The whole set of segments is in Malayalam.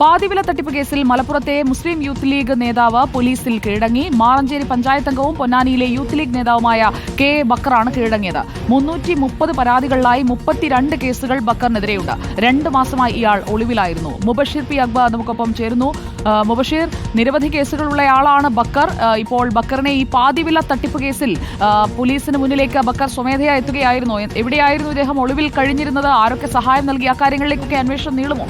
പാതിവില തട്ടിപ്പ് കേസിൽ മലപ്പുറത്തെ മുസ്ലിം യൂത്ത് ലീഗ് നേതാവ് പോലീസിൽ കീഴടങ്ങി. മാറഞ്ചേരി പഞ്ചായത്ത് അംഗവും പൊന്നാനിയിലെ യൂത്ത് ലീഗ് നേതാവുമായ കെ ബക്കറാണ് കീഴടങ്ങിയത്. 330 പരാതികളിലായി 32 കേസുകൾ ബക്കറിനെതിരെയുണ്ട്. 2 മാസമായി ഇയാൾ ഒളിവിലായിരുന്നു. മുബഷീർ പി അക്ബർ നമുക്കൊപ്പം ചേരുന്നു. മുബഷീർ, നിരവധി കേസുകളുള്ളയാളാണ് ബക്കർ. ഇപ്പോൾ ബക്കറിനെ ഈ പാതിവില തട്ടിപ്പ് കേസിൽ പോലീസിന് മുന്നിലേക്ക് ബക്കർ സ്വമേധയാ എത്തുകയായിരുന്നു. എവിടെയായിരുന്നു ഇദ്ദേഹം ഒളിവിൽ കഴിഞ്ഞിരുന്നത്? ആരൊക്കെ സഹായം നൽകി? ആ കാര്യങ്ങളിലേക്കൊക്കെ അന്വേഷണം നീളുമോ?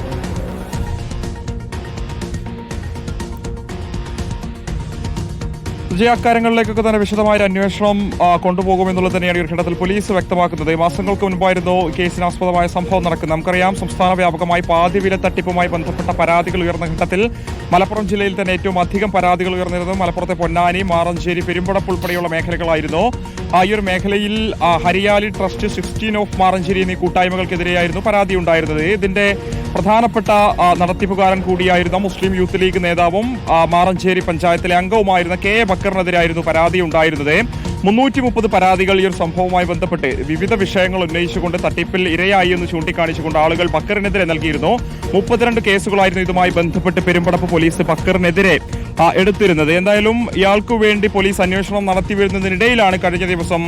അക്കാര്യങ്ങളിലേക്കൊക്കെ തന്നെ വിശദമായ അന്വേഷണം കൊണ്ടുപോകുമെന്നുള്ളത് തന്നെയാണ് ഈ ഘട്ടത്തിൽ പോലീസ് വ്യക്തമാക്കുന്നത്. മാസങ്ങൾക്ക് മുൻപായിരുന്നു കേസിനാസ്പദമായ സംഭവം നടക്കുന്നത്. നമുക്കറിയാം, സംസ്ഥാന വ്യാപകമായി പാതിവില തട്ടിപ്പുമായി ബന്ധപ്പെട്ട പരാതികൾ ഉയർന്ന ഘട്ടത്തിൽ മലപ്പുറം ജില്ലയിൽ തന്നെ ഏറ്റവും അധികം പരാതികൾ ഉയർന്നിരുന്നത് മലപ്പുറത്തെ പൊന്നാനി, മാറഞ്ചേരി, പെരുമ്പടപ്പ് ഉൾപ്പെടെയുള്ള മേഖലകളായിരുന്നു. ഈ ഒരു മേഖലയിൽ ഹരിയാലി ട്രസ്റ്റ്, 16 ഓഫ് മാറഞ്ചേരി എന്നീ കൂട്ടായ്മകൾക്കെതിരെയായിരുന്നു പരാതി ഉണ്ടായിരുന്നത്. ഇതിന്റെ പ്രധാനപ്പെട്ട നടത്തിപ്പുകാരൻ കൂടിയായിരുന്ന മുസ്ലിം യൂത്ത് ലീഗ് നേതാവും മാറഞ്ചേരി പഞ്ചായത്തിലെ അംഗവുമായിരുന്ന കെ ബക്കറിനെതിരായിരുന്നു പരാതി ഉണ്ടായിരുന്നത്. 330 പരാതികൾ ഈ ഒരു സംഭവവുമായി ബന്ധപ്പെട്ട് വിവിധ വിഷയങ്ങൾ ഉന്നയിച്ചുകൊണ്ട് തട്ടിപ്പിൽ ഇരയായി എന്ന് ചൂണ്ടിക്കാണിച്ചുകൊണ്ട് ആളുകൾ ബക്കറിനെതിരെ നൽകിയിരുന്നു. 32 കേസുകളായിരുന്നു ഇതുമായി ബന്ധപ്പെട്ട് പെരുമ്പടപ്പ് പോലീസ് ബക്കറിനെതിരെ എടുത്തിരുന്നത്. എന്തായാലും ഇയാൾക്കു വേണ്ടി പോലീസ് അന്വേഷണം നടത്തി വരുന്നതിനിടയിലാണ് കഴിഞ്ഞ ദിവസം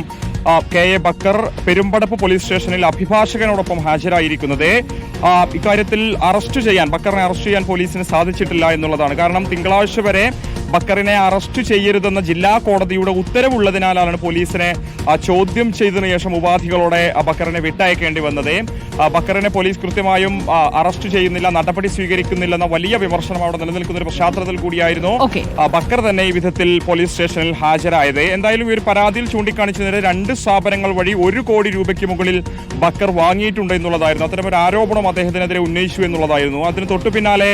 K A Backer Perumpadappu police സ്റ്റേഷനിൽ അഭിഭാഷകനോടൊപ്പം ഹാജരായിരിക്കുന്നത്. ഇക്കാര്യത്തിൽ ബക്കറിനെ അറസ്റ്റ് ചെയ്യാൻ പോലീസിന് സാധിച്ചിട്ടില്ല എന്നുള്ളതാണ്. കാരണം തിങ്കളാഴ്ച വരെ ബക്കറിനെ അറസ്റ്റ് ചെയ്യരുതെന്ന ജില്ലാ കോടതിയുടെ ഉത്തരവുള്ളതിനാലാണ് പോലീസിനെ ചോദ്യം ചെയ്തതിനു ശേഷം ഉപാധികളോടെ ബക്കറിനെ വിട്ടയക്കേണ്ടി വന്നത്. ബക്കറിനെ പോലീസ് കൃത്യമായും അറസ്റ്റ് ചെയ്യുന്നില്ല, നടപടി സ്വീകരിക്കുന്നില്ലെന്ന വലിയ വിമർശനം അവിടെ നിലനിൽക്കുന്ന ഒരു പശ്ചാത്തലത്തിൽ കൂടിയായിരുന്നു ബക്കർ തന്നെ ഈ വിധത്തിൽ പോലീസ് സ്റ്റേഷനിൽ ഹാജരായത്. എന്തായാലും ഈ ഒരു പരാതിയിൽ ചൂണ്ടിക്കാണിച്ചതിന് 2 സ്ഥാപനങ്ങൾ വഴി 1 കോടി രൂപയ്ക്ക് മുകളിൽ ബക്കർ വാങ്ങിയിട്ടുണ്ട് എന്നുള്ളതായിരുന്നു. അത്തരമൊരു ആരോപണം അദ്ദേഹത്തിനെതിരെ ഉന്നയിച്ചു എന്നുള്ളതായിരുന്നു. അതിന് തൊട്ടു പിന്നാലെ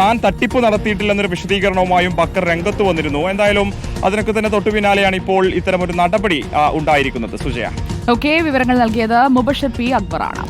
താൻ തട്ടിപ്പ് നടത്തിയിട്ടില്ലെന്നൊരു വിശദീകരണവുമായും ബക്കർ രംഗത്ത് വന്നിരുന്നു. എന്തായാലും അതിനൊക്കെ തന്നെ തൊട്ടു പിന്നാലെയാണ് ഇപ്പോൾ ഇത്തരമൊരു നടപടി ഉണ്ടായിരിക്കുന്നത്. സുജയ, വിവരങ്ങൾ നൽകിയത് മുബഷീർ പി അക്ബറാണ്.